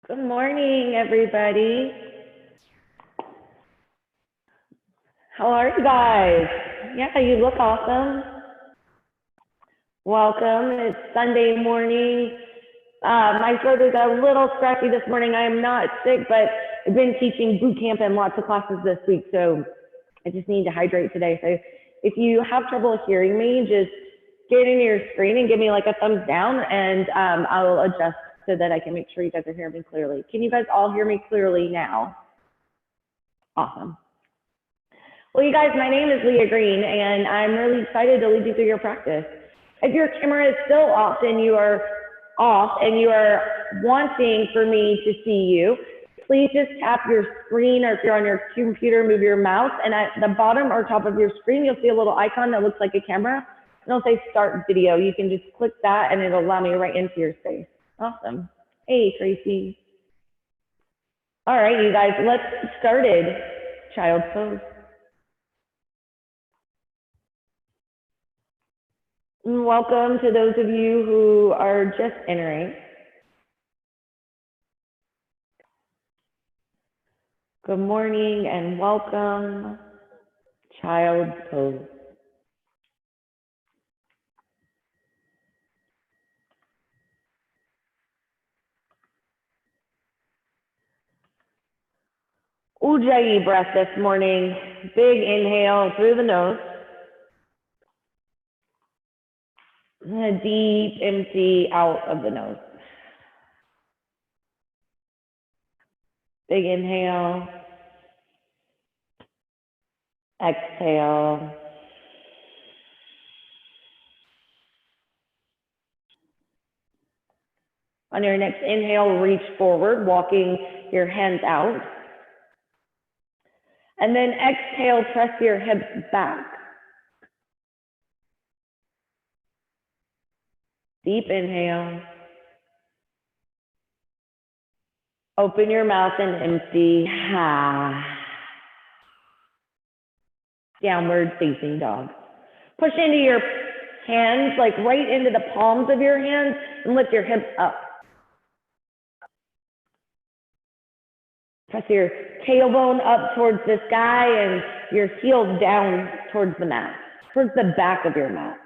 Good morning, everybody. How are you guys? Yeah, you look awesome. Welcome. It's Sunday morning. My throat is a little scratchy this morning. I am not sick, but I've been teaching boot camp and lots of classes this week, so I just need to hydrate today. So if you have trouble hearing me, just get into your screen and give me like a thumbs down, and I'll adjust so that I can make sure you guys are hearing me clearly. Can you guys all hear me clearly now? Awesome. Well, you guys, my name is Leah Green, and I'm really excited to lead you through your practice. If your camera is still off and you are wanting for me to see you, please just tap your screen, or if you're on your computer, move your mouse, and at the bottom or top of your screen, you'll see a little icon that looks like a camera, and it'll say Start Video. You can just click that, and it'll allow me right into your space. Awesome. Hey, Tracy. All right, you guys, let's get started. Child pose. Welcome to those of you who are just entering. Good morning and welcome. Child pose. Ujjayi breath this morning. Big inhale through the nose. And a deep empty out of the nose. Big inhale. Exhale. On your next inhale, reach forward, walking your hands out. And then exhale, press your hips back. Deep inhale. Open your mouth and empty. Downward facing dog. Push into your hands, like right into the palms of your hands, and lift your hips up. Press your tailbone up towards the sky and your heels down towards the mat, towards the back of your mat.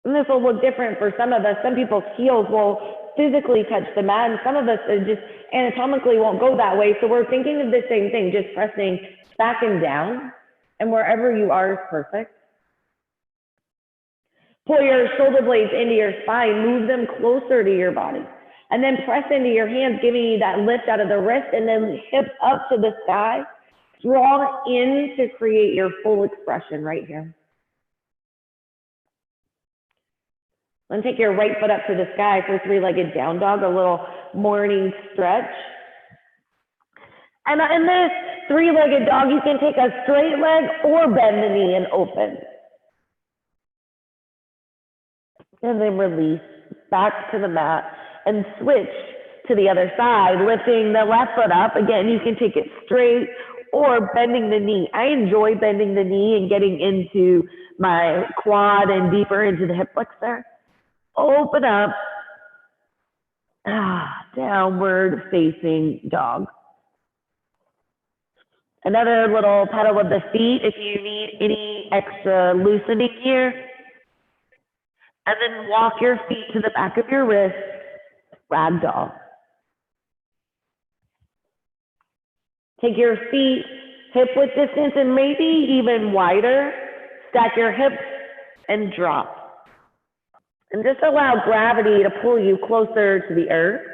And this will look different for some of us. Some people's heels will physically touch the mat, and some of us just anatomically won't go that way. So we're thinking of the same thing, just pressing back and down, and wherever you are is perfect. Pull your shoulder blades into your spine, move them closer to your body, and then press into your hands, giving you that lift out of the wrist, and then hips up to the sky. Draw in to create your full expression right here. Then take your right foot up to the sky for three-legged down dog, a little morning stretch. And in this three-legged dog, you can take a straight leg or bend the knee and open. And then release back to the mat and switch to the other side, lifting the left foot up. Again, you can take it straight or bending the knee. I enjoy bending the knee and getting into my quad and deeper into the hip flexor. Open up, downward facing dog. Another little pedal of the feet if you need any extra loosening here. And then walk your feet to the back of your wrist, ragdoll. Take your feet hip width distance and maybe even wider. Stack your hips and drop. And just allow gravity to pull you closer to the earth.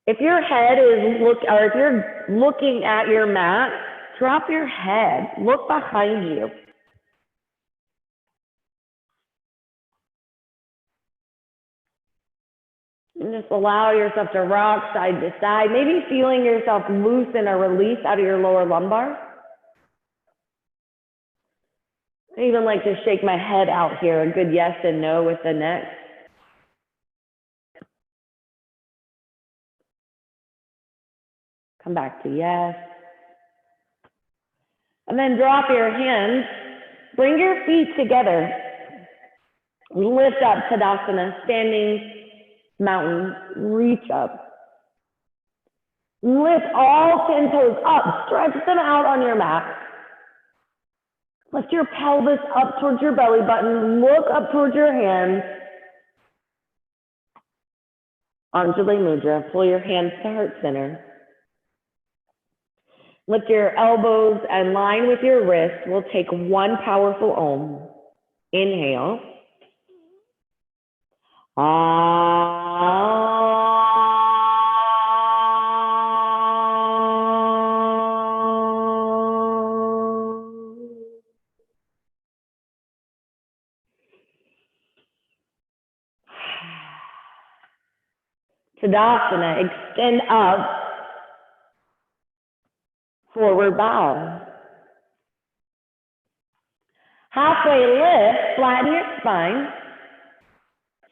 If your head is if you're looking at your mat, drop your head, look behind you. And just allow yourself to rock side to side, maybe feeling yourself loosen or release out of your lower lumbar. I even like to shake my head out here, a good yes and no with the neck. Come back to yes. And then drop your hands, bring your feet together. Lift up, Tadasana, standing mountain, reach up. Lift all 10 toes up, stretch them out on your mat. Lift your pelvis up towards your belly button, look up towards your hands. Anjali Mudra, pull your hands to heart center. Lift your elbows and line with your wrist. We'll take one powerful Om. Inhale. Tadasana, extend up, forward bow. Halfway lift, flatten your spine.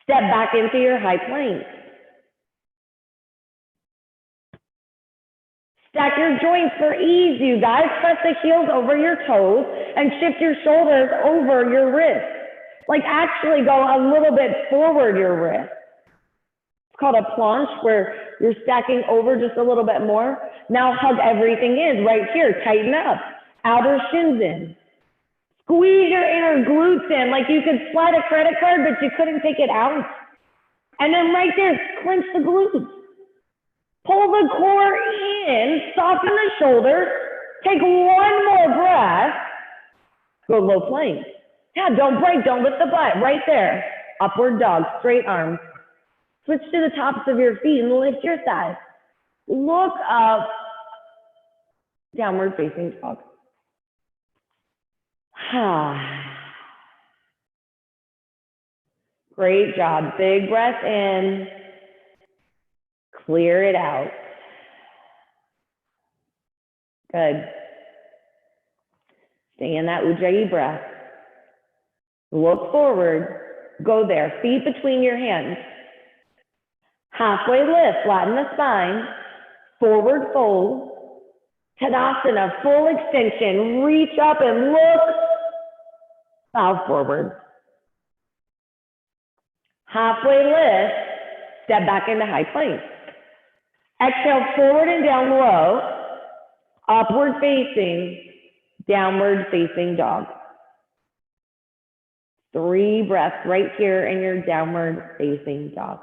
Step back into your high plank. Stack your joints for ease, you guys. Press the heels over your toes and shift your shoulders over your wrists. Like actually go a little bit forward your wrist. It's called a planche where you're stacking over just a little bit more. Now hug everything in right here. Tighten up. Outer shins in. Squeeze your inner glutes in like you could slide a credit card, but you couldn't take it out. And then right there, clench the glutes. Pull the core in, soften the shoulders. Take one more breath. Go low plank. Yeah, don't break, don't lift the butt. Right there. Upward dog, straight arms. Switch to the tops of your feet and lift your thighs. Look up. Downward facing dog. Great job. Big breath in. Clear it out. Good. Stay in that Ujjayi breath. Look forward. Go there. Feet between your hands. Halfway lift. Flatten the spine. Forward fold. Tadasana. Full extension. Reach up and look. Bow forward. Halfway lift. Step back into high plank. Exhale forward and down low. Upward facing. Downward facing dog. 3 breaths right here in your downward facing dog.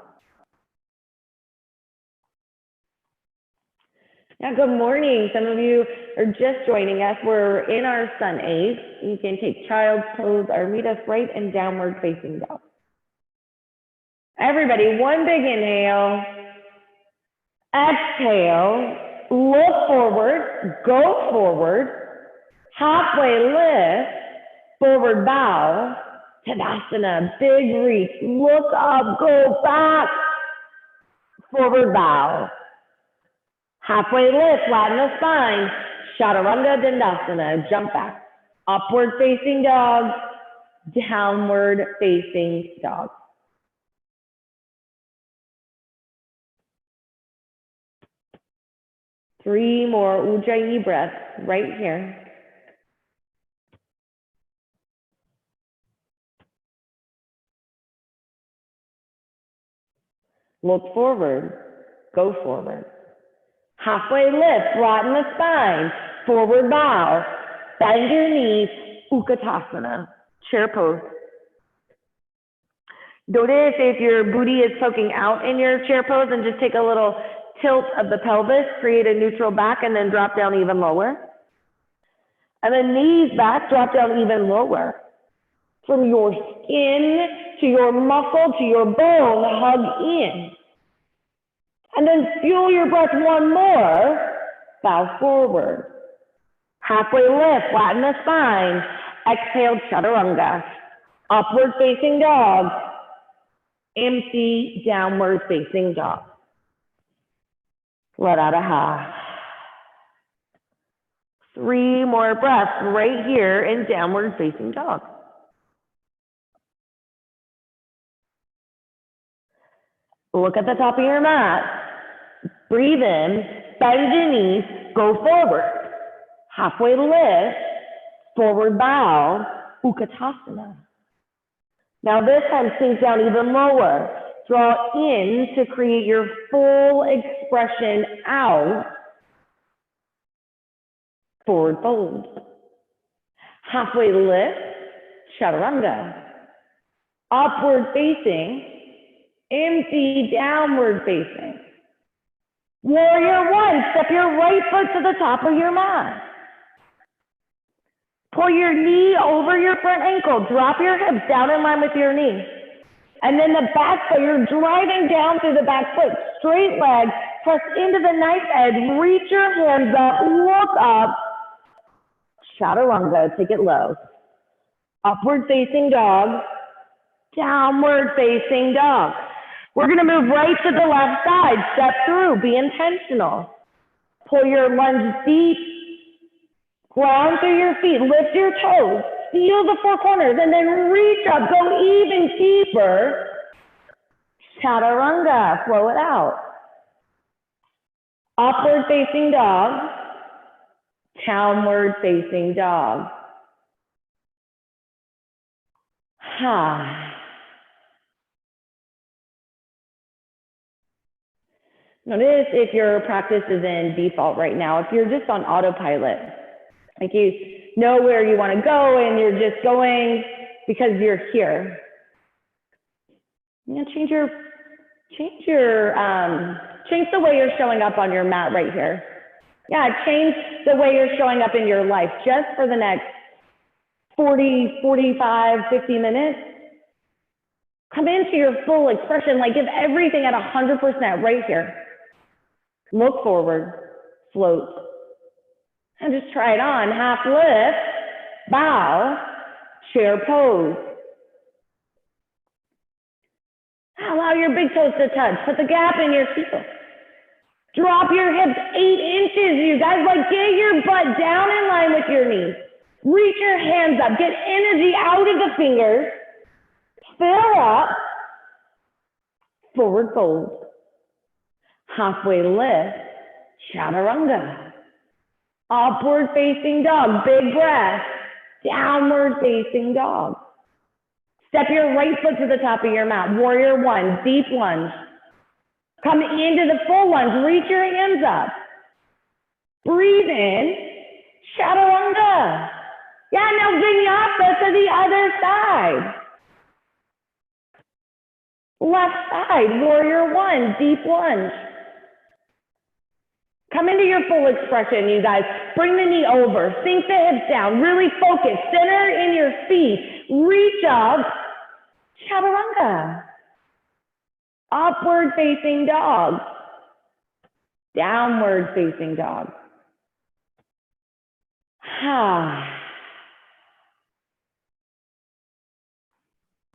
Now, good morning. Some of you are just joining us. We're in our sun A's. You can take child's pose or meet us right in downward facing dog. Everybody, one big inhale. Exhale. Look forward. Go forward. Halfway lift. Forward bow. Tadasana. Big reach. Look up. Go back. Forward bow. Halfway lift, flatten the spine. Chaturanga Dandasana, jump back. Upward facing dog, downward facing dog. Three more Ujjayi breaths right here. Look forward, go forward. Halfway lift, flatten the spine, forward bow, bend your knees, Utkatasana, chair pose. Notice if your booty is poking out in your chair pose and just take a little tilt of the pelvis, create a neutral back and then drop down even lower. And then knees back, drop down even lower. From your skin to your muscle to your bone, hug in. And then fuel your breath one more, bow forward. Halfway lift, flatten the spine. Exhale, chaturanga. Upward facing dog. Empty, downward facing dog. Let out a ha. 3 more breaths right here in downward facing dog. Look at the top of your mat. Breathe in, bend your knees, go forward. Halfway lift, forward bow, Utkatasana. Now this time sink down even lower. Draw in to create your full expression out. Forward fold. Halfway lift, chaturanga. Upward facing, empty, downward facing. Warrior one, step your right foot to the top of your mat. Pull your knee over your front ankle. Drop your hips down in line with your knee. And then the back foot, you're driving down through the back foot. Straight leg, press into the knife edge. Reach your hands up, look up. Chaturanga, take it low. Upward facing dog. Downward facing dog. We're going to move right to the left side. Step through. Be intentional. Pull your lunge deep. Ground through your feet. Lift your toes. Feel the four corners. And then reach up. Go even deeper. Chaturanga. Flow it out. Upward facing dog. Downward facing dog. Ha. Notice if your practice is in default right now, if you're just on autopilot, like you know where you want to go and you're just going because you're here. You know, change the way you're showing up on your mat right here. Yeah, change the way you're showing up in your life just for the next 40, 45, 50 minutes. Come into your full expression, like give everything at 100% right here. Look forward, float, and just try it on. Half lift, bow, chair pose. Allow your big toes to touch. Put the gap in your heel. Drop your hips 8 inches, you guys. Like get your butt down in line with your knees. Reach your hands up. Get energy out of the fingers. Fill up. Forward fold. Halfway lift, chaturanga. Upward facing dog, big breath. Downward facing dog. Step your right foot to the top of your mat. Warrior one, deep lunge. Come into the full lunge, reach your hands up. Breathe in, chaturanga. Yeah, now vinyasa to the other side. Left side, warrior one, deep lunge. Come into your full expression, you guys. Bring the knee over, sink the hips down, really focus, center in your feet, reach up, chaturanga. Upward facing dog, downward facing dog.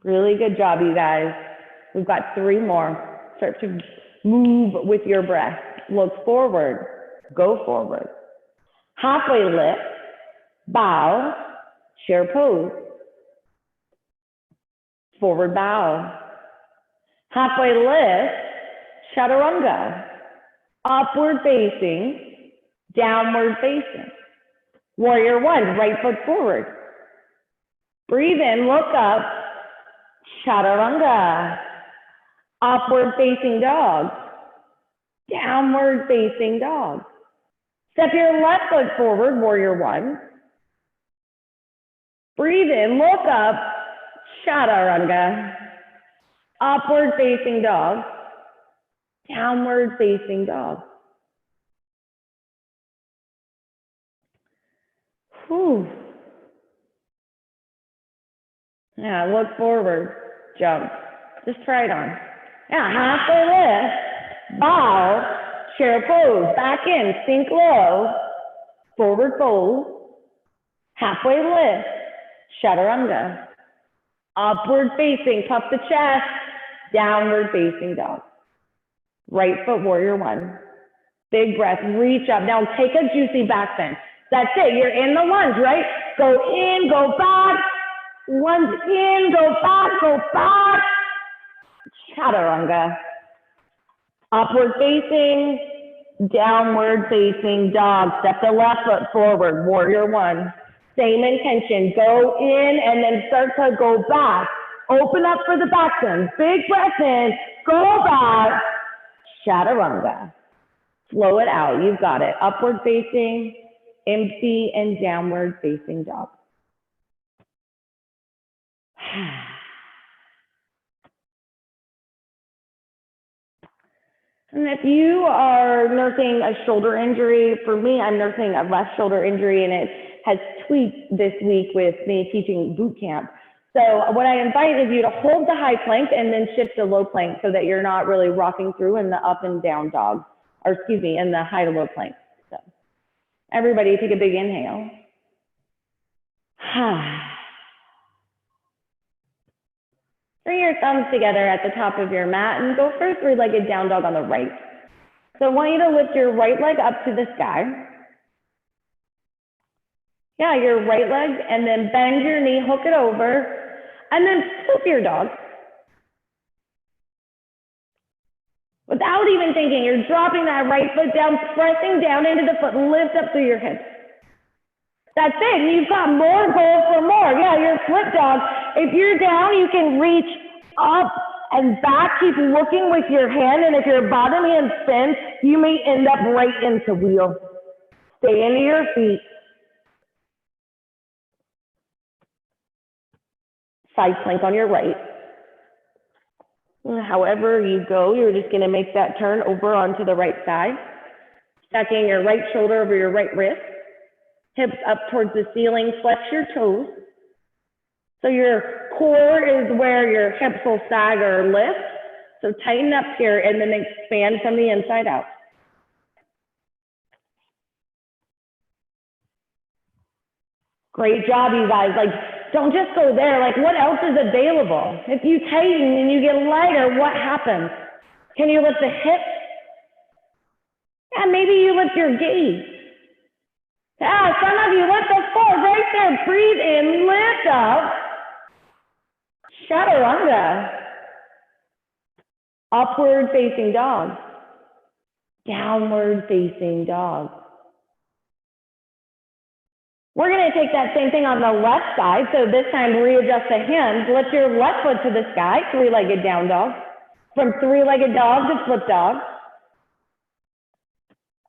Really good job, you guys. We've got 3 more. Start to move with your breath. Look forward, go forward. Halfway lift, bow, chair pose. Forward bow. Halfway lift, chaturanga. Upward facing, downward facing. Warrior one, right foot forward. Breathe in, look up, chaturanga. Upward facing dog. Downward facing dog. Step your left foot forward, warrior one. Breathe in, look up, chaturanga. Upward facing dog. Downward facing dog. Whew. Yeah, look forward, jump. Just try it on. Yeah, halfway lift, bow, chair pose, back in, sink low, forward fold, halfway lift, chaturanga. Upward facing, puff the chest, downward facing dog. Right foot, warrior one. Big breath, reach up. Now take a juicy back bend. That's it, you're in the lunge, right? Go in, go back, lunge in, go back, chaturanga. Upward facing, downward facing dog. Step the left foot forward, warrior one. Same intention, go in and then start to go back. Open up for the back bend. Big breath in. Go back. Chaturanga. Slow it out. You've got it. Upward facing, empty, and downward facing dog. And if you are nursing a shoulder injury, for me, I'm nursing a left shoulder injury, and it has tweaked this week with me teaching boot camp. So what I invite is you to hold the high plank and then shift to low plank so that you're not really rocking through in the up and down dog, or excuse me, in the high to low plank. So everybody take a big inhale. Bring your thumbs together at the top of your mat and go for a three-legged down dog on the right. So I want you to lift your right leg up to the sky. Yeah, your right leg, and then bend your knee, hook it over, and then flip your dog. Without even thinking, you're dropping that right foot down, pressing down into the foot, lift up through your hips. That's it, and you've got more goal for more. Yeah, your flip dog. If you're down, you can reach up and back, keep looking with your hand, and if your bottom hand spins, you may end up right into wheel. Stay into your feet. Side plank on your right. However you go, you're just gonna make that turn over onto the right side. Stacking your right shoulder over your right wrist. Hips up towards the ceiling, flex your toes. So your core is where your hips will sag or lift. So tighten up here and then expand from the inside out. Great job, you guys. Like, don't just go there. Like, what else is available? If you tighten and you get lighter, what happens? Can you lift the hips? Yeah, maybe you lift your gaze. Yeah, some of you lift the foot right there. Breathe in, lift up. Chaturanga. Upward facing dog. Downward facing dog. We're going to take that same thing on the left side. So this time, readjust the hands. Lift your left foot to the sky, three-legged down dog. From three-legged dog to flip dog.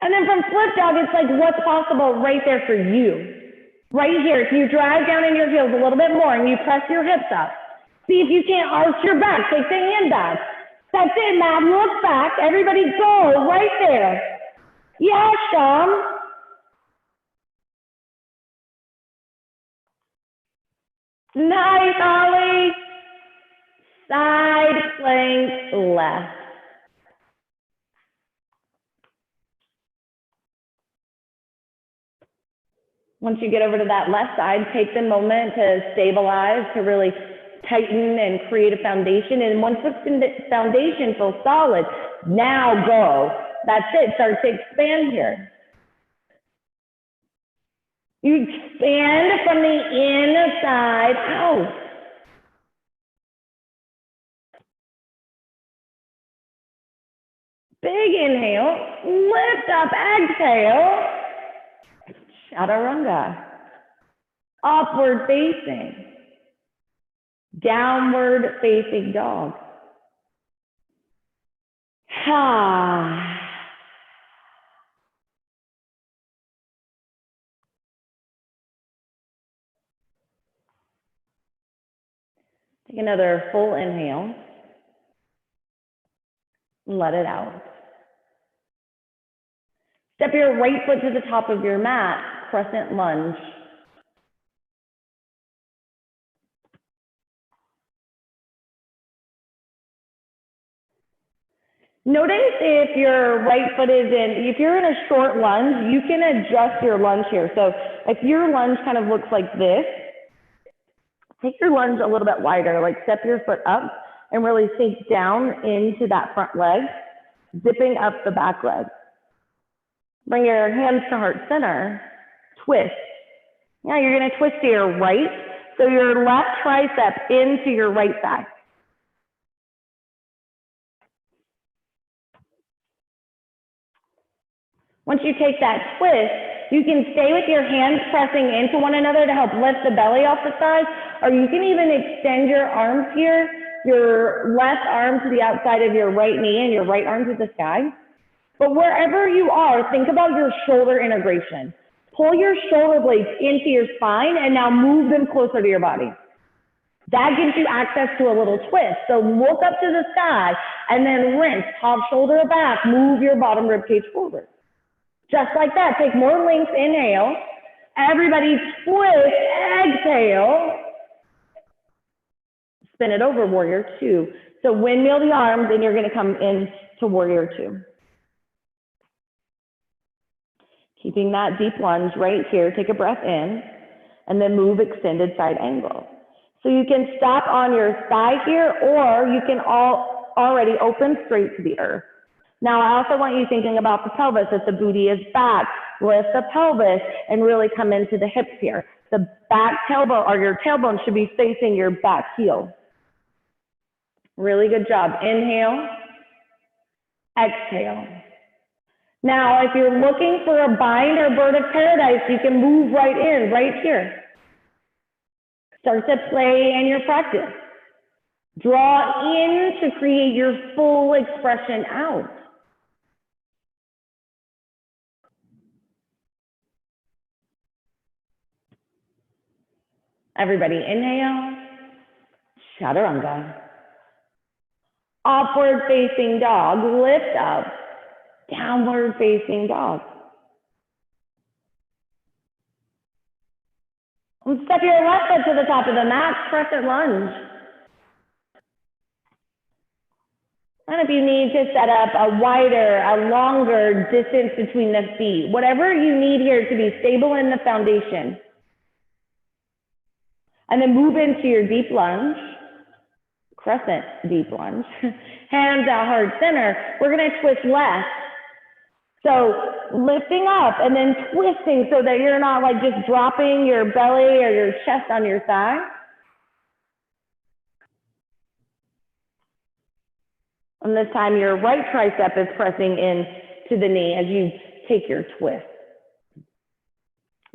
And then from flip dog, it's like what's possible right there for you. Right here, if you drive down in your heels a little bit more and you press your hips up. See if you can't arch your back, take the hand back. That's it, Matt, look back. Everybody go right there. Yeah, Sham. Nice, Ollie. Side plank left. Once you get over to that left side, take the moment to stabilize, to really tighten and create a foundation. And once the foundation feels solid, now go. That's it, start to expand here. You expand from the inside out. Big inhale, lift up, exhale. Chaturanga. Upward facing. Downward facing dog. Ha. Take another full inhale. Let it out. Step your right foot to the top of your mat, crescent lunge. Notice if your right foot is in, if you're in a short lunge, you can adjust your lunge here. So if your lunge kind of looks like this, take your lunge a little bit wider, like step your foot up and really sink down into that front leg, zipping up the back leg. Bring your hands to heart center, twist. Yeah, you're gonna twist to your right, so your left tricep into your right thigh. Once you take that twist, You can stay with your hands pressing into one another to help lift the belly off the thighs, or you can even extend your arms here, your left arm to the outside of your right knee and your right arm to the sky. But wherever you are, think about your shoulder integration. Pull your shoulder blades into your spine and now move them closer to your body. That gives you access to a little twist. So look up to the sky and then rinse, top shoulder back, move your bottom rib cage forward. Just like that, take more length, inhale. Everybody twist, exhale. Spin it over, warrior two. So windmill the arms and you're gonna come in to warrior two. Keeping that deep lunge right here, take a breath in, and then move extended side angle. So you can stop on your thigh here, or you can already open straight to the earth. Now, I also want you thinking about the pelvis. If the booty is back, lift the pelvis and really come into the hips here. The back tailbone, or your tailbone, should be facing your back heel. Really good job. Inhale, exhale. Now, if you're looking for a bind or bird of paradise, you can move right in, right here. Start to play in your practice. Draw in to create your full expression out. Everybody inhale, chaturanga. Upward facing dog, lift up, downward facing dog. And step your left foot to the top of the mat, crescent lunge. And if you need to set up a wider, a longer distance between the feet, whatever you need here to be stable in the foundation. And then move into your deep lunge, crescent deep lunge. Hands out hard center. We're gonna twist left. So lifting up and then twisting so that you're not like just dropping your belly or your chest on your thigh. And this time your right tricep is pressing in to the knee as you take your twist.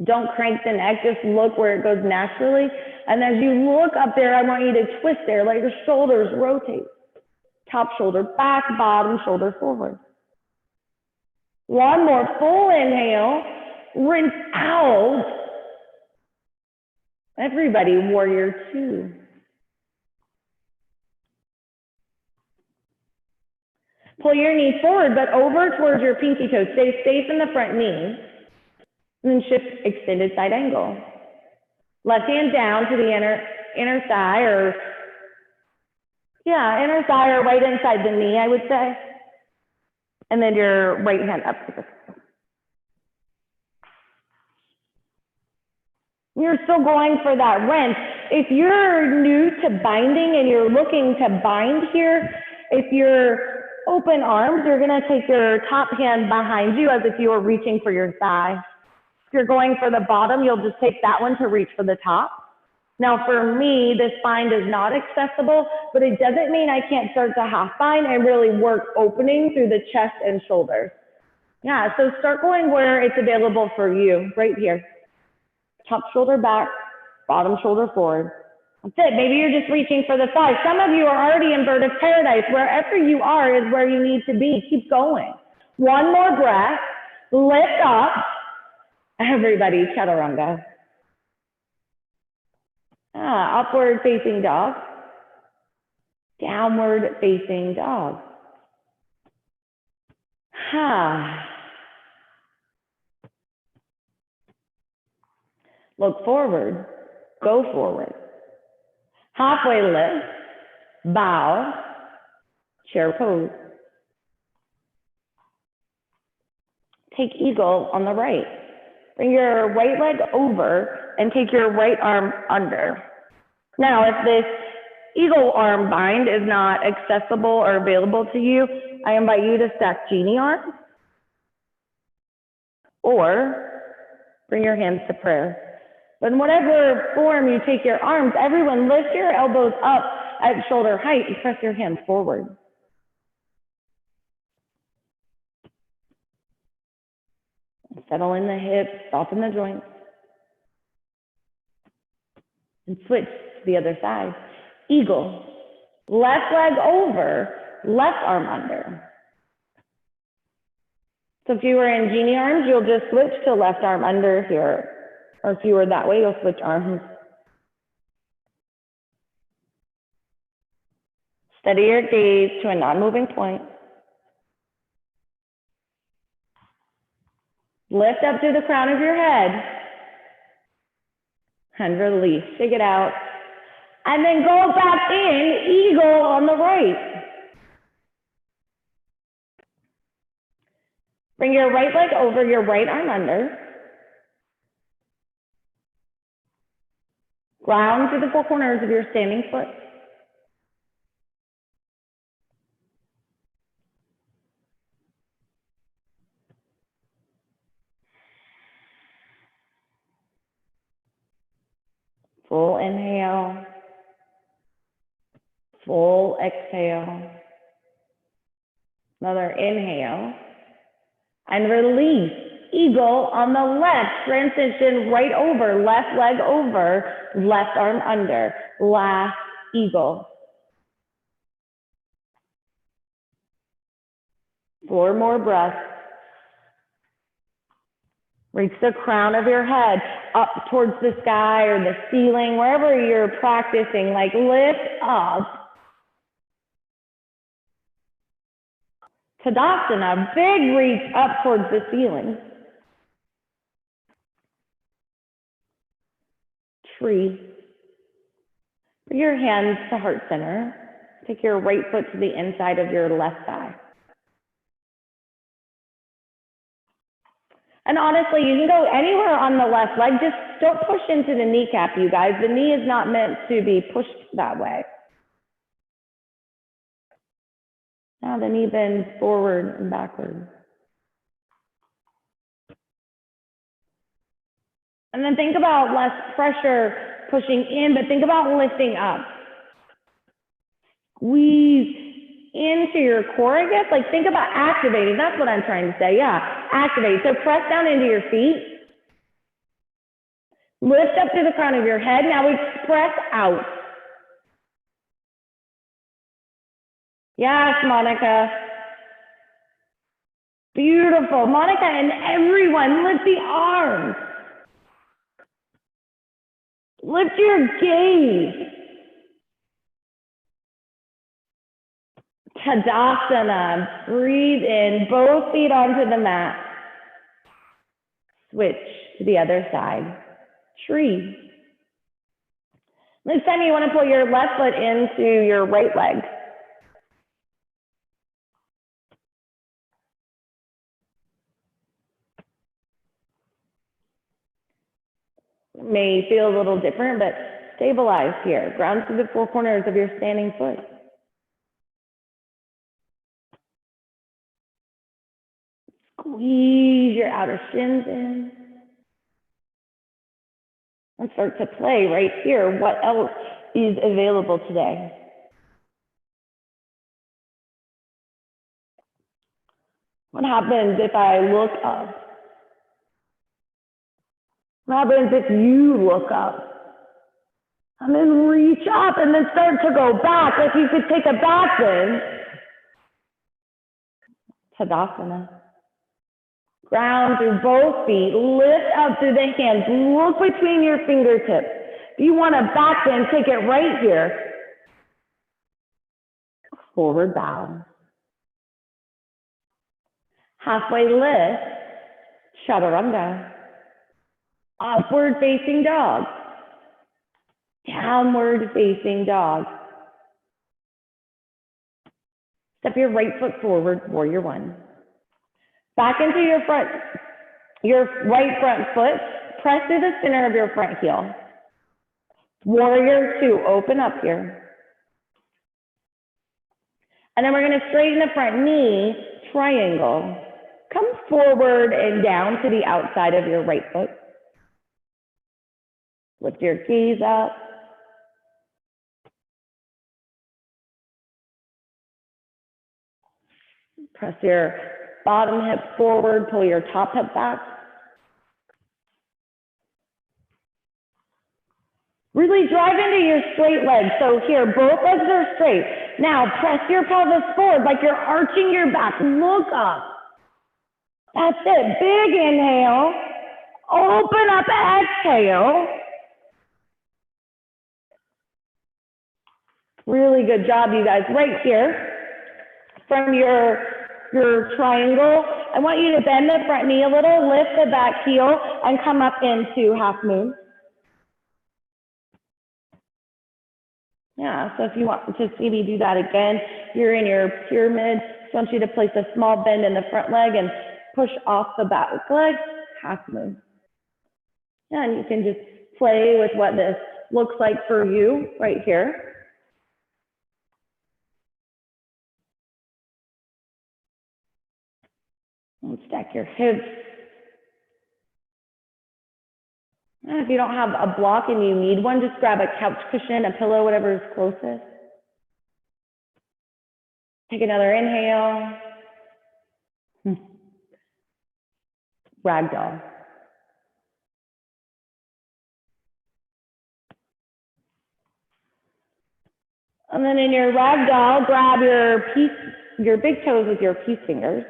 Don't crank the neck, just look where it goes naturally. And as you look up there, I want you to twist there, let your shoulders rotate. Top shoulder back, bottom shoulder forward. One more full inhale, rinse out. Everybody, warrior two. Pull your knee forward, but over towards your pinky toe. Stay safe in the front knee. And then shift extended side angle. Left hand down to the inner thigh, or inner thigh or right inside the knee, I would say. And then your right hand up to the sky. You're still going for that wrench. If you're new to binding and you're looking to bind here, if you're open arms, you're gonna take your top hand behind you as if you were reaching for your thigh. If you're going for the bottom, you'll just take that one to reach for the top. Now for me, this bind is not accessible, but it doesn't mean I can't start to half bind and really work opening through the chest and shoulders. Yeah, so start going where it's available for you, right here. Top shoulder back, bottom shoulder forward. That's it, maybe you're just reaching for the thigh. Some of you are already in bird of paradise. Wherever you are is where you need to be. Keep going. One more breath, lift up. Everybody, chaturanga. Upward facing dog, downward facing dog. Look forward, go forward. Halfway lift, bow, chair pose. Take eagle on the right. Bring your right leg over and take your right arm under. Now, if this eagle arm bind is not accessible or available to you, I invite you to stack genie arms or bring your hands to prayer. But in whatever form you take your arms, everyone lift your elbows up at shoulder height and press your hands forward. Settle in the hips, soften the joints. And switch to the other side. Eagle. Left leg over, left arm under. So if you were in genie arms, you'll just switch to left arm under here. Or if you were that way, you'll switch arms. Steady your gaze to a non-moving point. Lift up to the crown of your head. And release. Shake it out. And then go back in, eagle on the right. Bring your right leg over, your right arm under. Ground to the four corners of your standing foot. Full inhale. Full exhale. Another inhale. And release. Eagle on the left. Transition right over. Left leg over. Left arm under. Last eagle. 4 more breaths. Reach the crown of your head up towards the sky or the ceiling, wherever you're practicing, like lift up. Tadasana, big reach up towards the ceiling. Tree. Bring your hands to heart center. Take your right foot to the inside of your left thigh. And honestly, you can go anywhere on the left leg. Just don't push into the kneecap, you guys. The knee is not meant to be pushed that way. Now the knee bends forward and backward. And then think about less pressure pushing in, but think about lifting up. Squeeze into your core, I guess. Like think about activating. That's what I'm trying to say. Yeah, activate. So press down into your feet. Lift up to the crown of your head. Now express out. Yes, Monica. Beautiful. Monica and everyone, lift the arms. Lift your gaze. Tadasana. Breathe in, both feet onto the mat. Switch to the other side. Tree. This time you want to pull your left foot into your right leg. May feel a little different, but stabilize here. Ground to the four corners of your standing foot. Squeeze your outer shins in. And start to play right here. What else is available today? What happens if I look up? What happens if you look up? And then reach up and then start to go back, like you could take a back bend. Tadasana. Ground through both feet, lift up through the hands, look between your fingertips. If you want a back bend, take it right here. Forward bow. Halfway lift, chaturanga. Upward facing dog. Downward facing dog. Step your right foot forward, warrior one. Back into your right front foot. Press through the center of your front heel. Warrior two, open up here. And then we're going to straighten the front knee, triangle. Come forward and down to the outside of your right foot. Lift your gaze up. Press your bottom hip forward, pull your top hip back. Really drive into your straight legs. So here, both legs are straight. Now press your pelvis forward like you're arching your back. Look up. That's it. Big inhale. Open up, exhale. Really good job, you guys. Right here, from your triangle, I want you to bend the front knee a little, lift the back heel, and come up into half moon. Yeah, so if you want to see me do that again, you're in your pyramid. I want you to place a small bend in the front leg and push off the back leg, half moon. Yeah, and you can just play with what this looks like for you right here. And stack your hips. And if you don't have a block and you need one, just grab a couch cushion, a pillow, whatever is closest. Take another inhale. Ragdoll. And then in your ragdoll, grab your big toes with your peace fingers.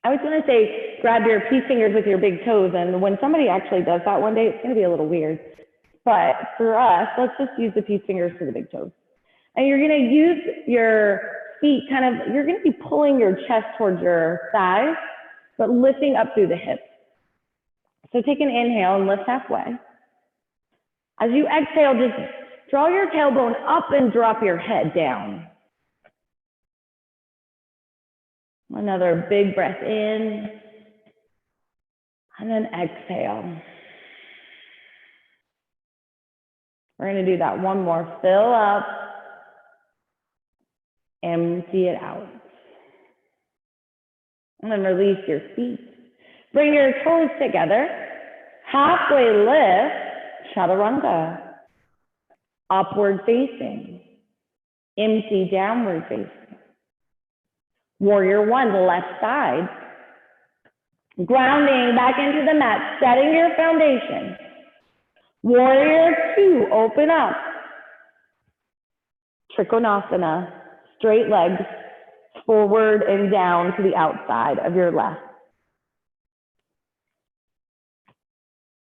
I was going to say grab your peace fingers with your big toes, and when somebody actually does that one day, it's going to be a little weird. But for us, let's just use the peace fingers for the big toes. And you're going to use your feet you're going to be pulling your chest towards your thighs, but lifting up through the hips. So take an inhale and lift halfway. As you exhale, just draw your tailbone up and drop your head down. Another big breath in, and then exhale. We're going to do that one more. Fill up, empty it out. And then release your feet. Bring your toes together. Halfway lift, chaturanga. Upward facing. Empty downward facing. Warrior one, left side. Grounding back into the mat, setting your foundation. Warrior two, open up. Trikonasana, straight legs forward and down to the outside of your left.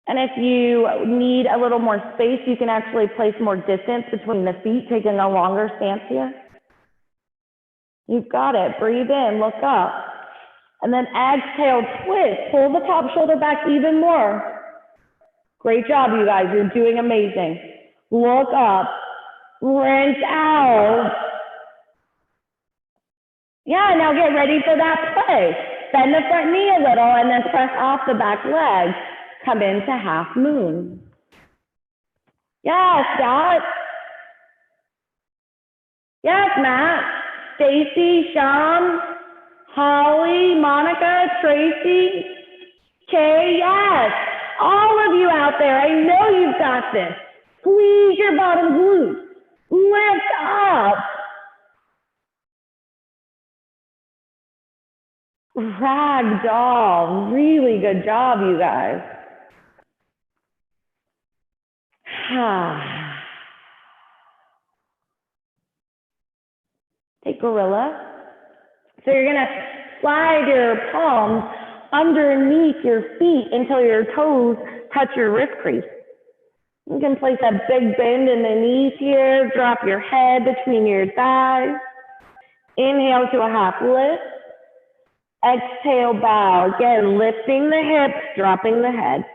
And if you need a little more space, you can actually place more distance between the feet, taking a longer stance here. You've got it. Breathe in, look up. And then exhale, twist. Pull the top shoulder back even more. Great job, you guys. You're doing amazing. Look up. Rinse out. Yeah, now get ready for that play. Bend the front knee a little and then press off the back leg. Come into half moon. Yes, Scott. Yes, Matt. Stacy, Sham, Holly, Monica, Tracy, Kay, yes. All of you out there, I know you've got this. Squeeze your bottom glutes. Lift up. Ragdoll. Really good job, you guys. Take gorilla. So you're going to slide your palms underneath your feet until your toes touch your wrist crease. You can place a big bend in the knees here. Drop your head between your thighs. Inhale to a half lift. Exhale, bow. Again, lifting the hips, dropping the head.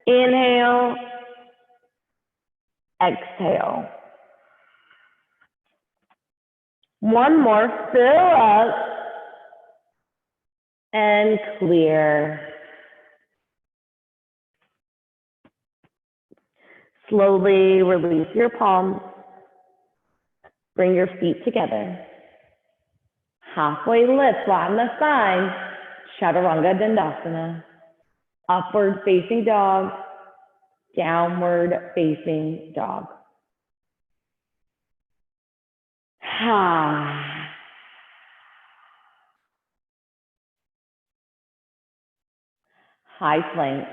Inhale. Exhale. One more. Fill up. And clear. Slowly release your palms. Bring your feet together. Halfway lift, flatten the spine. Chaturanga Dandasana. Upward facing dog. Downward facing dog. High plank.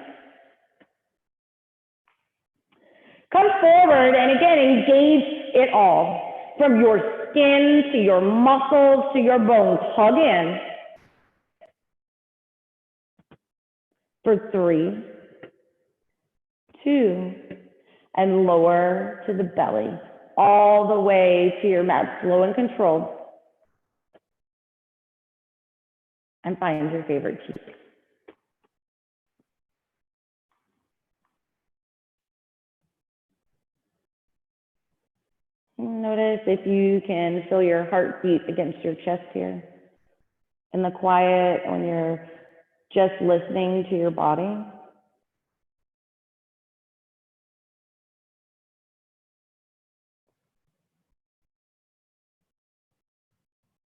Come forward and again, engage it all. From your skin to your muscles to your bones. Hug in. For 3, 2, and lower to the belly. All the way to your mat, slow and controlled. And find your favorite cheek. Notice if you can feel your heartbeat against your chest here. In the quiet, when you're just listening to your body.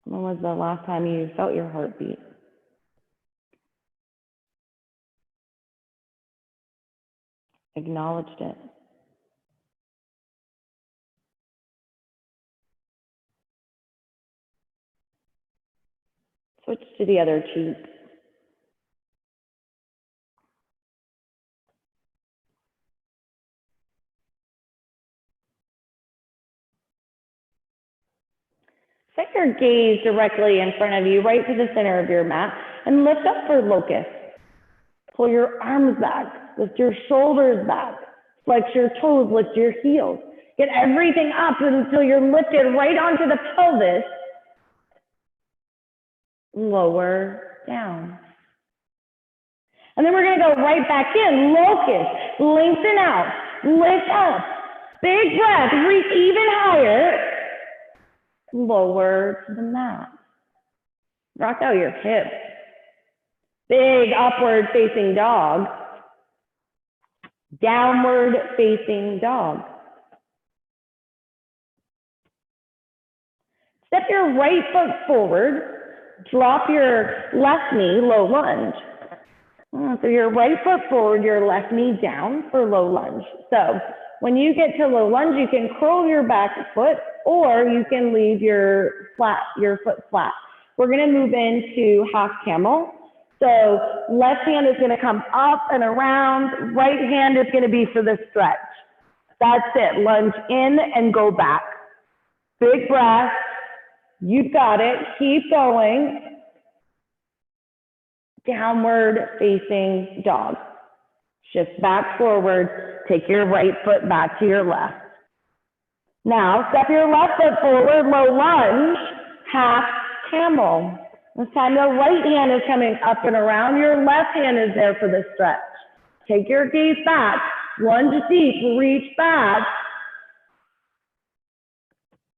When was the last time you felt your heartbeat? Acknowledged it. Switch to the other cheek. Set your gaze directly in front of you, right to the center of your mat, and lift up for locust. Pull your arms back, lift your shoulders back, flex your toes, lift your heels. Get everything up until you're lifted right onto the pelvis. Lower down. And then we're going to go right back in, locust, lengthen out, lift up, big breath, reach even higher. Lower to the mat. Rock out your hips. Big upward facing dog. Downward facing dog. Step your right foot forward. Drop your left knee, low lunge. So your right foot forward, your left knee down for low lunge. So when you get to low lunge, you can curl your back foot or you can leave your foot flat. We're going to move into half camel. So left hand is going to come up and around. Right hand is going to be for the stretch. That's it. Lunge in and go back. Big breath. You've got it. Keep going. Downward facing dog. Shift back forward. Take your right foot back to your left. Now, step your left foot forward, low lunge, half camel. This time the right hand is coming up and around. Your left hand is there for the stretch. Take your gaze back. Lunge deep, reach back.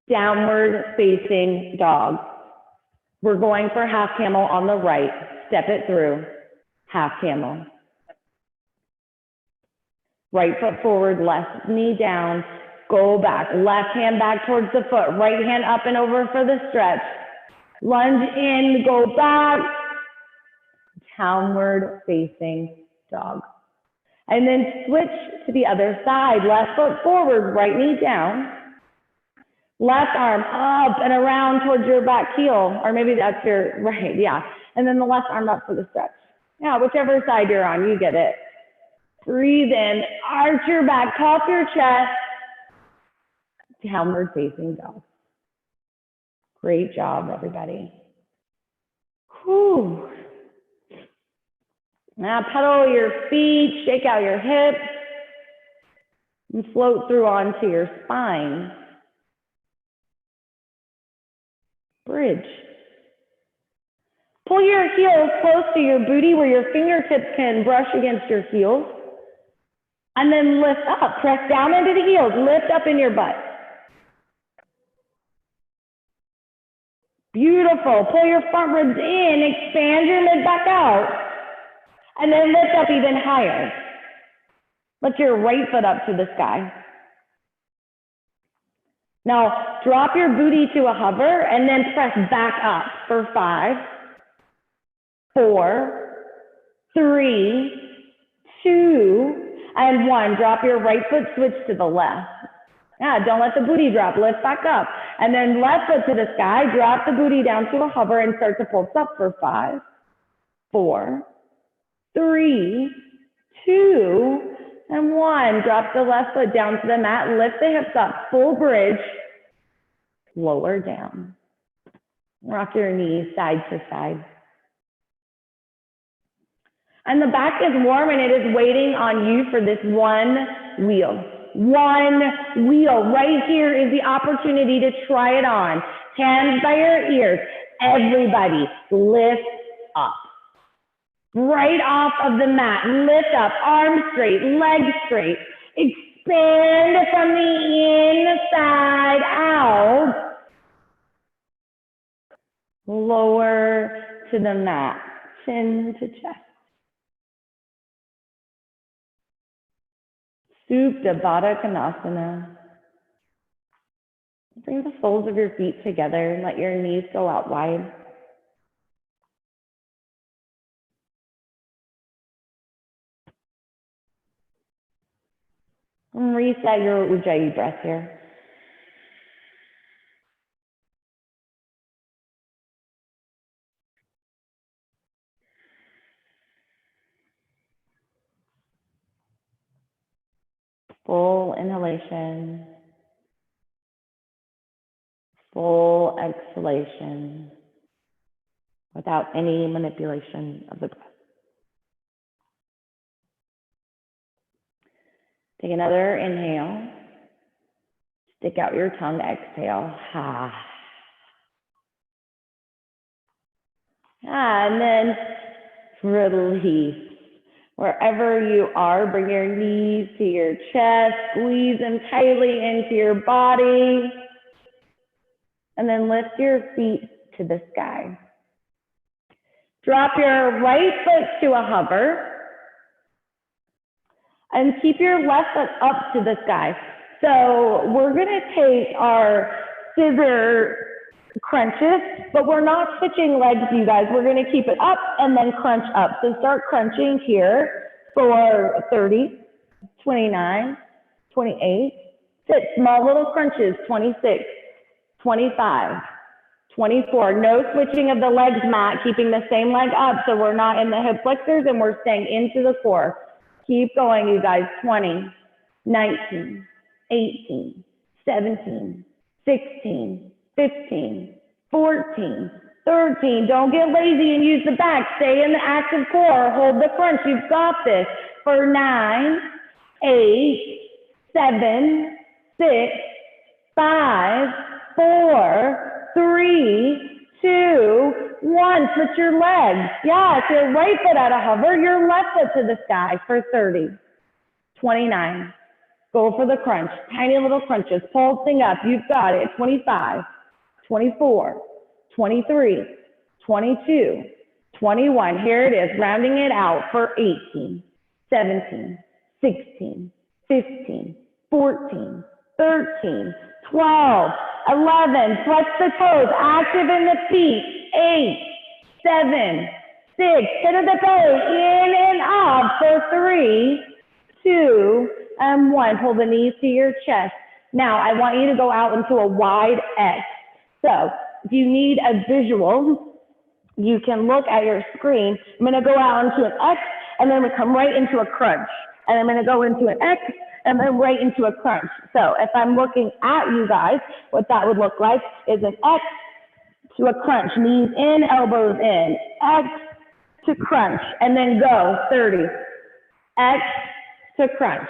Downward facing dog. We're going for half camel on the right. Step it through. Half camel. Right foot forward, left knee down. Go back. Left hand back towards the foot. Right hand up and over for the stretch. Lunge in, go back. Downward facing dog. And then switch to the other side. Left foot forward, right knee down. Left arm up and around towards your back heel. Or maybe that's your right, yeah. And then the left arm up for the stretch. Yeah, whichever side you're on, you get it. Breathe in, arch your back, top your chest. Downward facing dog. Great job, everybody. Whew. Now pedal your feet, shake out your hips, and float through onto your spine. Bridge. Pull your heels close to your booty where your fingertips can brush against your heels. And then lift up, press down into the heels, lift up in your butt. Beautiful. Pull your front ribs in, expand your mid back out, and then lift up even higher. Lift your right foot up to the sky. Now, drop your booty to a hover and then press back up for 5, 4, 3, 2, and 1. Drop your right foot, switch to the left. Yeah, don't let the booty drop, lift back up. And then left foot to the sky, drop the booty down to a hover and start to pulse up for 5, 4, 3, 2, And 1. Drop the left foot down to the mat. Lift the hips up. Full bridge. Lower down. Rock your knees side to side. And the back is warm and it is waiting on you for this one wheel. One wheel. Right here is the opportunity to try it on. Hands by your ears. Everybody lift up. Right off of the mat. Lift up. Arms straight. Legs straight. Expand from the inside out. Lower to the mat. Chin to chest. Supta Baddha Konasana. Bring the soles of your feet together and let your knees go out wide. And reset your Ujjayi breath here. Full inhalation. Full exhalation without any manipulation of the breath. Take another inhale. Stick out your tongue, exhale. Ha. And then release. Wherever you are, bring your knees to your chest, squeeze them tightly into your body. And then lift your feet to the sky. Drop your right foot to a hover. And keep your left foot up to the sky. So we're gonna take our scissor crunches, but we're not switching legs, you guys. We're gonna keep it up and then crunch up. So start crunching here for 30, 29, 28. Sit, small little crunches, 26, 25, 24. No switching of the legs, Matt, keeping the same leg up so we're not in the hip flexors and we're staying into the core. Keep going, you guys. 20, 19, 18, 17, 16, 15, 14, 13. Don't get lazy and use the back. Stay in the active core. Hold the crunch. You've got this. For 9, 8, 7, 6, 5, 4, 3, 2, 1. Switch your legs. Yes, your right foot at a hover, your left foot to the sky for 30, 29. Go for the crunch. Tiny little crunches. Pulsing up. You've got it. 25, 24, 23, 22, 21. Here it is. Rounding it out for 18, 17, 16, 15, 14, 13, 12, 11, flex the toes, active in the feet, 8, 7, 6, hit of the belly, in and up for 3, 2, and 1. Pull the knees to your chest. Now, I want you to go out into a wide X. So, if you need a visual, you can look at your screen. I'm going to go out into an X, and then we come right into a crunch. And I'm going to go into an X, and then right into a crunch. So if I'm looking at you guys, what that would look like is an X to a crunch. Knees in, elbows in. X to crunch, and then go. 30. X to crunch.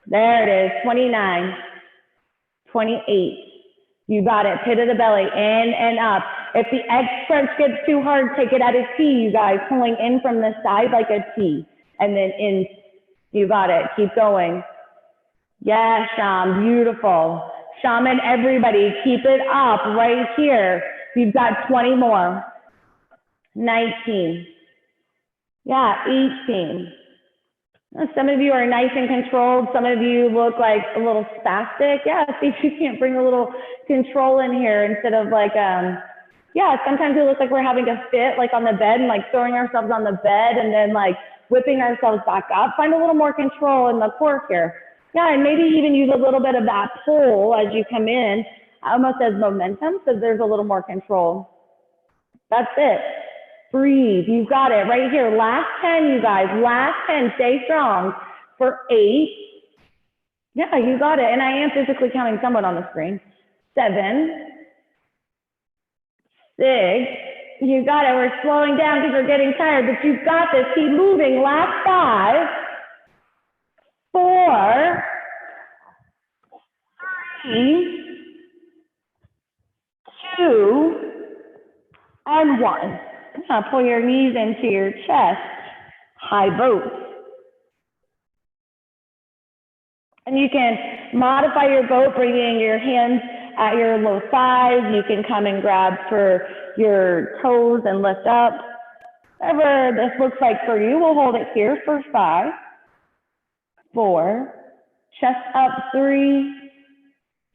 There it is. 29, 28. You got it. Pit of the belly, in and up. If the X crunch gets too hard, take it at a T, you guys. Pulling in from the side like a T. And then in. You got it. Keep going. Yeah, Sham. Beautiful. Shaman, everybody, keep it up right here. You've got 20 more. 19. Yeah, 18. Some of you are nice and controlled. Some of you look like a little spastic. Yeah, see if you can't bring a little control in here instead of like, yeah, sometimes it looks like we're having a fit like on the bed and like throwing ourselves on the bed and then like whipping ourselves back up. Find a little more control in the core here. Yeah, and maybe even use a little bit of that pull as you come in, almost as momentum, so there's a little more control. That's it. Breathe. You've got it right here. Last 10, you guys. Last 10. Stay strong. for 8. Yeah, you got it. And I am physically counting someone on the screen. 7, 6. You got it. We're slowing down because we're getting tired, but you've got this. Keep moving. Last 5, 4, 3, 2, and 1. Now pull your knees into your chest, high boat. And you can modify your boat, bringing your hands at your low thighs. You can come and grab for your toes and lift up. Whatever this looks like for you, we'll hold it here for 5, 4, chest up, 3,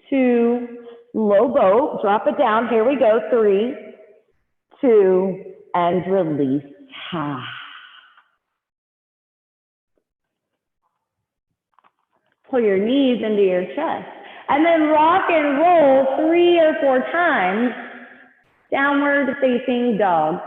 2, low boat, drop it down. Here we go, 3, 2, and release. Pull your knees into your chest. And then rock and roll 3 or 4 times, downward facing dog.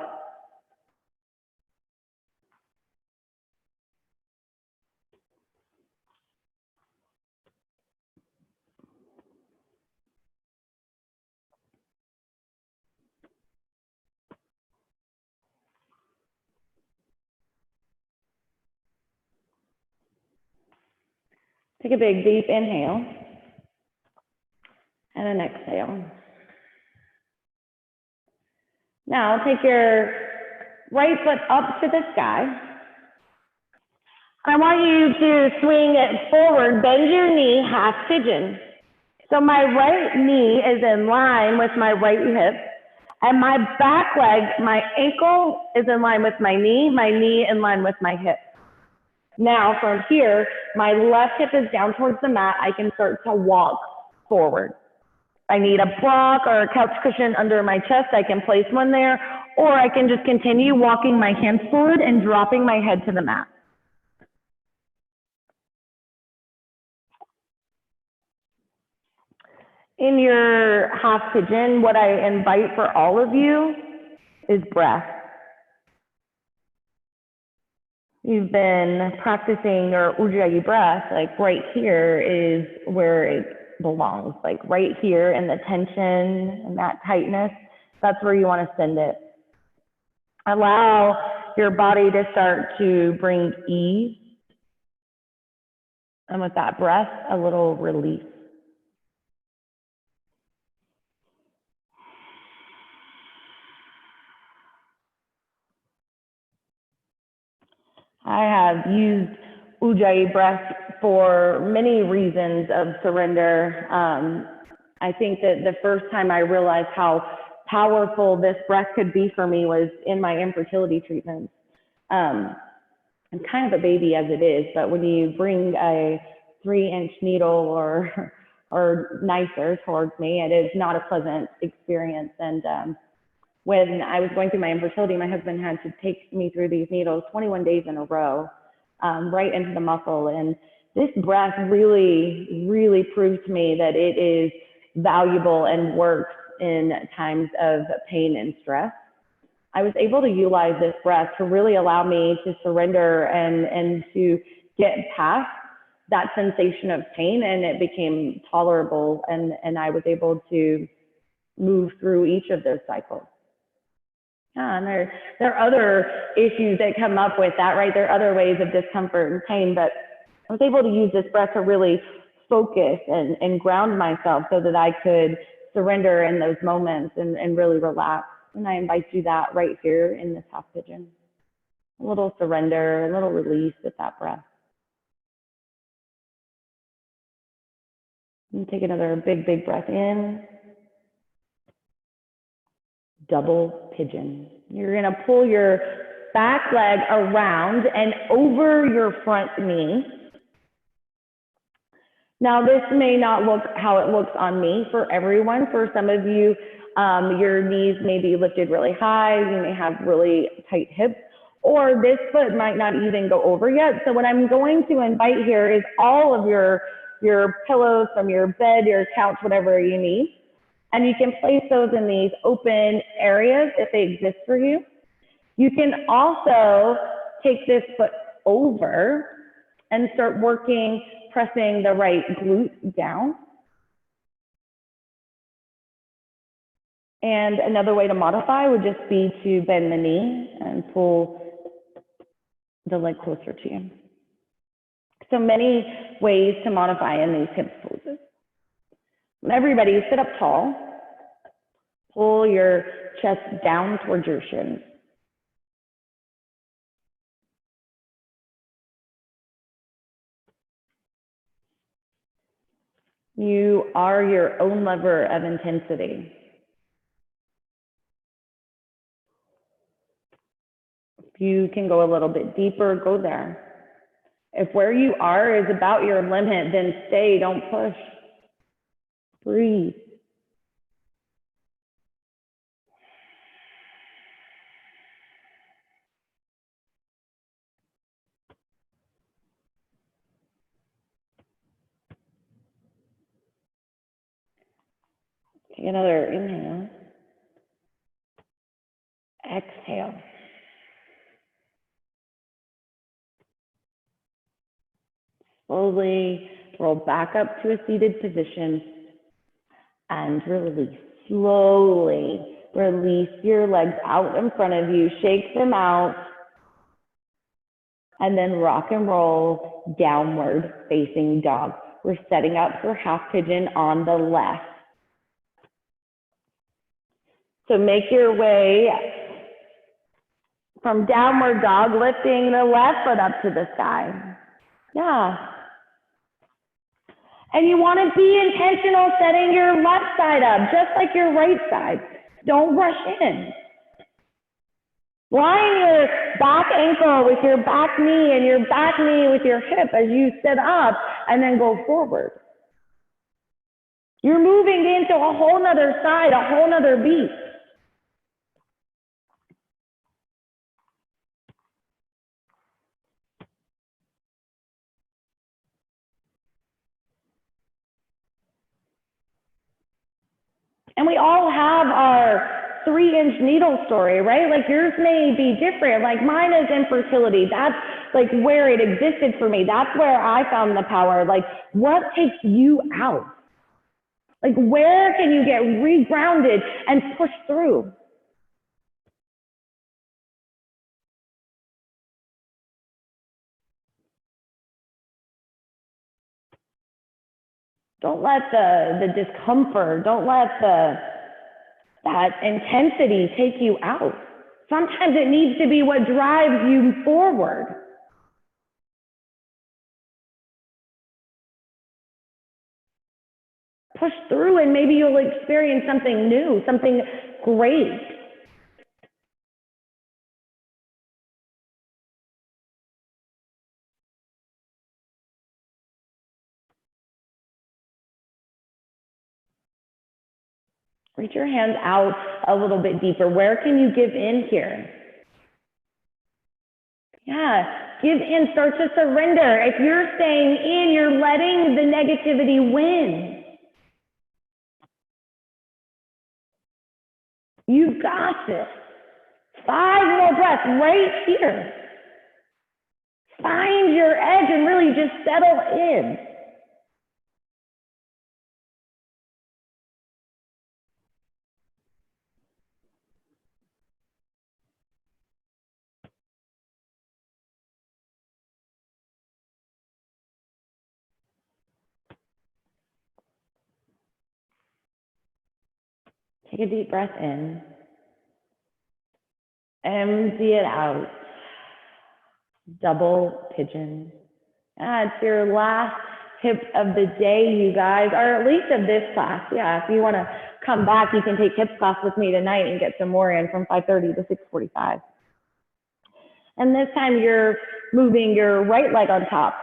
Take a big deep inhale and an exhale. Now take your right foot up to the sky. I want you to swing it forward, bend your knee, half pigeon. So my right knee is in line with my right hip, and my back leg, my ankle is in line with my knee in line with my hip. Now from here, my left hip is down towards the mat. I can start to walk forward. I need a block or a couch cushion under my chest. I can place one there, or I can just continue walking my hands forward and dropping my head to the mat. In your half pigeon, what I invite for all of you is breath. You've been practicing your Ujjayi breath, like right here is where it belongs, like right here in the tension and that tightness, that's where you want to send it. Allow your body to start to bring ease, and with that breath, a little release. I have used Ujjayi breath for many reasons of surrender. I think that the first time I realized how powerful this breath could be for me was in my infertility treatments. I'm kind of a baby as it is, but when you bring a 3-inch needle or nicer towards me, it is not a pleasant experience. And when I was going through my infertility, my husband had to take me through these needles 21 days in a row, right into the muscle. And this breath really, really proved to me that it is valuable and works in times of pain and stress. I was able to utilize this breath to really allow me to surrender and to get past that sensation of pain, and it became tolerable, and I was able to move through each of those cycles. Yeah, and there are other issues that come up with that, right? There are other ways of discomfort and pain, but I was able to use this breath to really focus and ground myself so that I could surrender in those moments and really relax. And I invite you that right here in this half pigeon. A little surrender, a little release with that breath. And take another big, big breath in. Double pigeon. You're gonna pull your back leg around and over your front knee. Now this may not look how it looks on me for everyone. For some of you, your knees may be lifted really high, you may have really tight hips, or this foot might not even go over yet. So what I'm going to invite here is all of your pillows from your bed, your couch, whatever you need. And you can place those in these open areas if they exist for you. You can also take this foot over and start working, pressing the right glute down. And another way to modify would just be to bend the knee and pull the leg closer to you. So many ways to modify in these hip poses. Everybody sit up tall. Pull your chest down towards your shins. You are your own lever of intensity. If you can go a little bit deeper, go there. If where you are is about your limit, then stay, don't push. Breathe. Take another inhale. Exhale. Slowly roll back up to a seated position and release. Slowly release your legs out in front of you. Shake them out. And then rock and roll downward facing dog. We're setting up for half pigeon on the left. So make your way from downward dog, lifting the left foot up to the sky. Yeah. And you want to be intentional setting your left side up, just like your right side. Don't rush in. Line your back ankle with your back knee and your back knee with your hip as you sit up and then go forward. You're moving into a whole nother side, a whole nother beat. And we all have our 3-inch needle story, right? Like yours may be different. Like mine is infertility. That's like where it existed for me. That's where I found the power. Like what takes you out? Like where can you get regrounded and push through? Don't let the discomfort, don't let that intensity take you out. Sometimes it needs to be what drives you forward. Push through and maybe you'll experience something new, something great. Reach your hands out a little bit deeper. Where can you give in here? Yeah, give in, start to surrender. If you're staying in, you're letting the negativity win. You've got this. 5 more breaths right here. Find your edge and really just settle in. Take a deep breath in. Empty it out. Double pigeon. It's your last hip of the day, you guys, or at least of this class. Yeah, if you want to come back, you can take hips class with me tonight and get some more in from 5:30 to 6:45. And this time you're moving your right leg on top.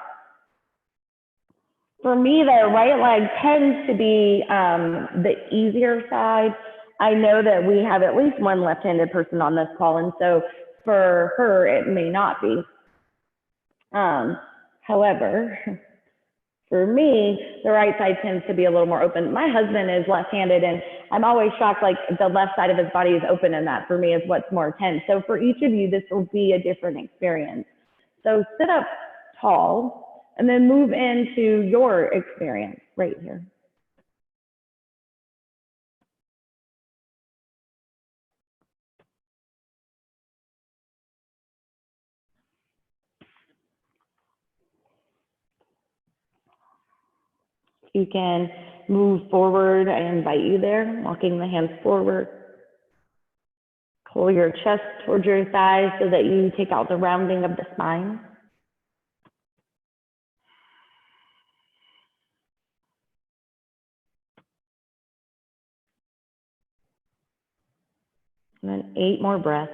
For me, the right leg tends to be the easier side. I know that we have at least one left-handed person on this call, and so for her, it may not be. However, for me, the right side tends to be a little more open. My husband is left-handed, and I'm always shocked, like the left side of his body is open, and that for me is what's more tense. So for each of you, this will be a different experience. So sit up tall. And then move into your experience right here. You can move forward. I invite you there, walking the hands forward. Pull your chest towards your thighs so that you take out the rounding of the spine. And then 8 more breaths.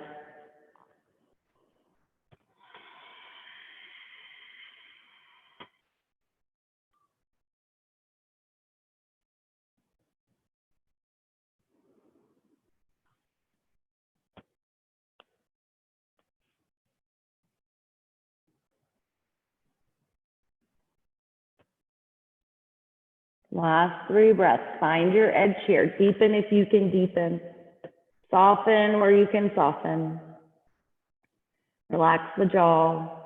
Last 3 breaths. Find your edge here. Deepen if you can deepen. Soften where you can soften. Relax the jaw.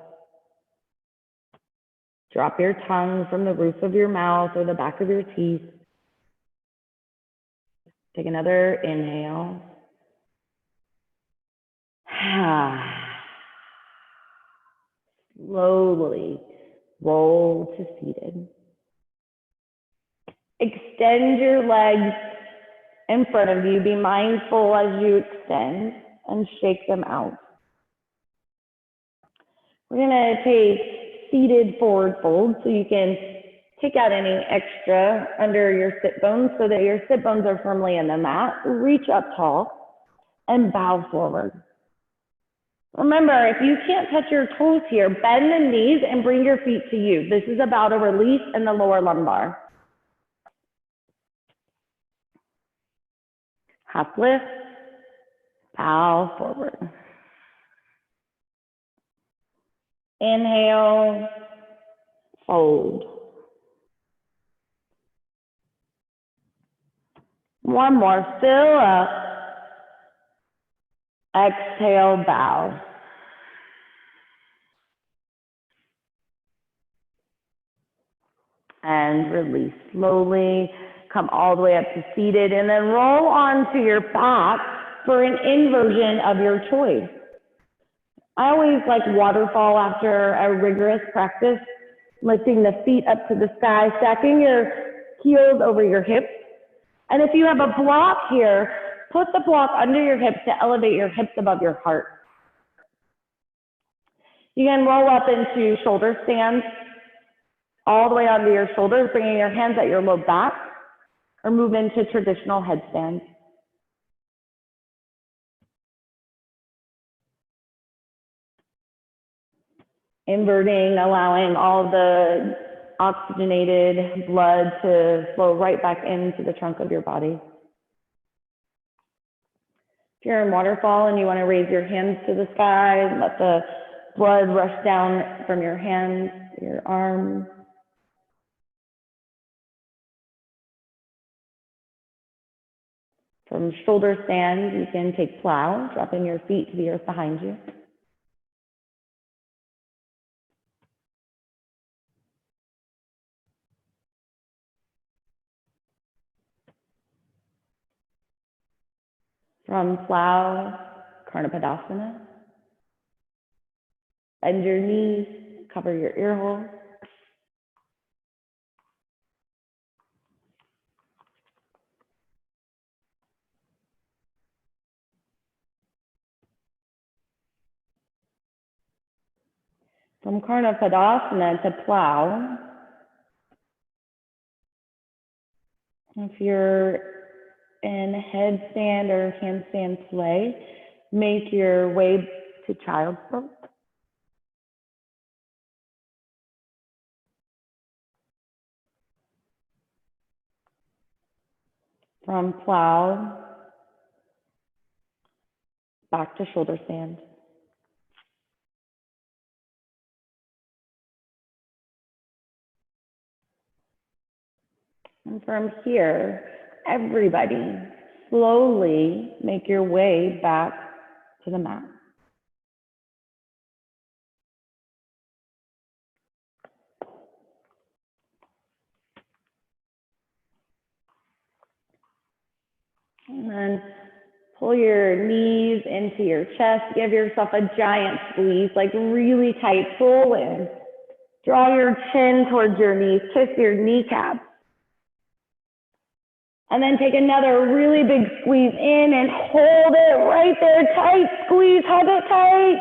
Drop your tongue from the roof of your mouth or the back of your teeth. Take another inhale. Slowly roll to seated. Extend your legs in front of you. Be mindful as you extend and shake them out. We're going to take seated forward fold so you can take out any extra under your sit bones so that your sit bones are firmly in the mat. Reach up tall and bow forward. Remember, if you can't touch your toes here, bend the knees and bring your feet to you. This is about a release in the lower lumbar. Half lift, bow forward. Inhale, fold. One more, fill up. Exhale, bow. And release slowly. Come all the way up to seated and then roll onto your back for an inversion of your choice. I always like waterfall after a rigorous practice, lifting the feet up to the sky, stacking your heels over your hips. And if you have a block here, put the block under your hips to elevate your hips above your heart. You can roll up into shoulder stands, all the way onto your shoulders, bringing your hands at your low back, or move into traditional headstand. Inverting, allowing all the oxygenated blood to flow right back into the trunk of your body. If you're in waterfall and you want to raise your hands to the sky, and let the blood rush down from your hands, your arms. From shoulder stand, you can take plow, dropping your feet to the earth behind you. From plow, Karnapadasana. Bend your knees, cover your ear holes. From Karnapadasana to plow, if you're in headstand or handstand play, make your way to child's pose. From plow, back to shoulder stand. And from here, everybody slowly make your way back to the mat. And then pull your knees into your chest. Give yourself a giant squeeze, like really tight. Pull in. Draw your chin towards your knees. Kiss your kneecaps. And then take another really big squeeze in and hold it right there. Tight squeeze. Hold it tight.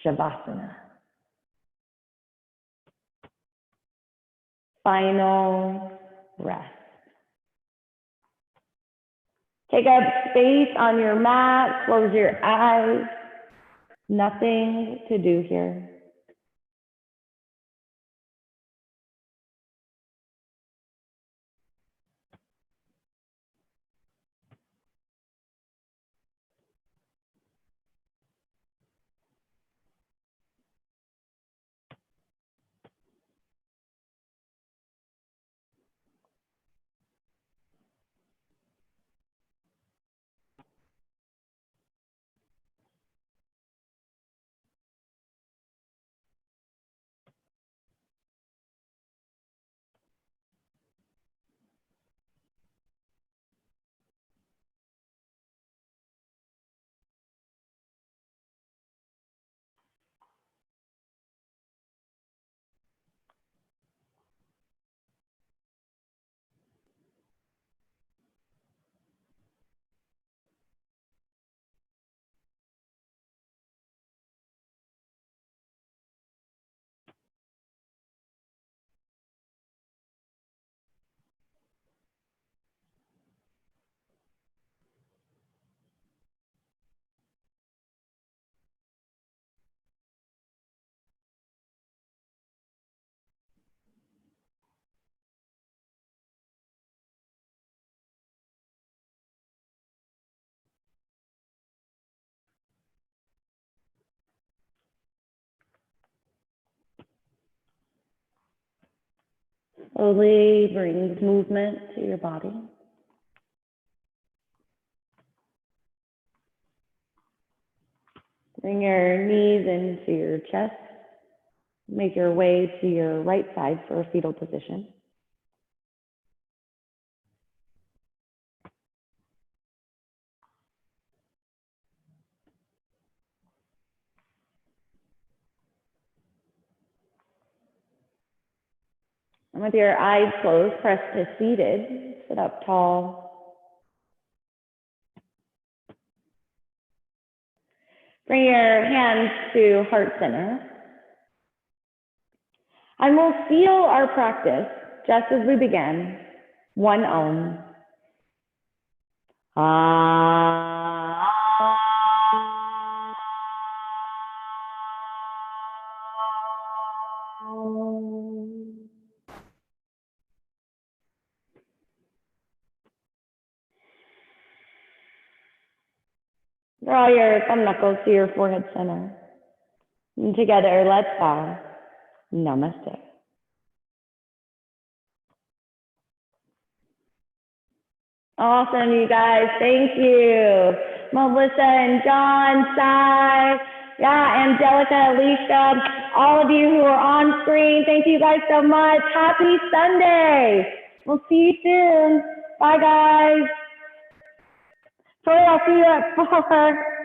Shavasana. Final rest. Take up space on your mat. Close your eyes. Nothing to do here. Slowly brings movement to your body. Bring your knees into your chest. Make your way to your right side for a fetal position. And with your eyes closed, press to seated. Sit up tall. Bring your hands to heart center. And we'll seal our practice just as we began. One Om. Draw your thumb knuckles to your forehead center. And together, let's bow. Namaste. Awesome, you guys. Thank you. Melissa and John, Sai, Angelica, Alicia, all of you who are on screen. Thank you guys so much. Happy Sunday. We'll see you soon. Bye, guys. Troy, I'll see you at 4.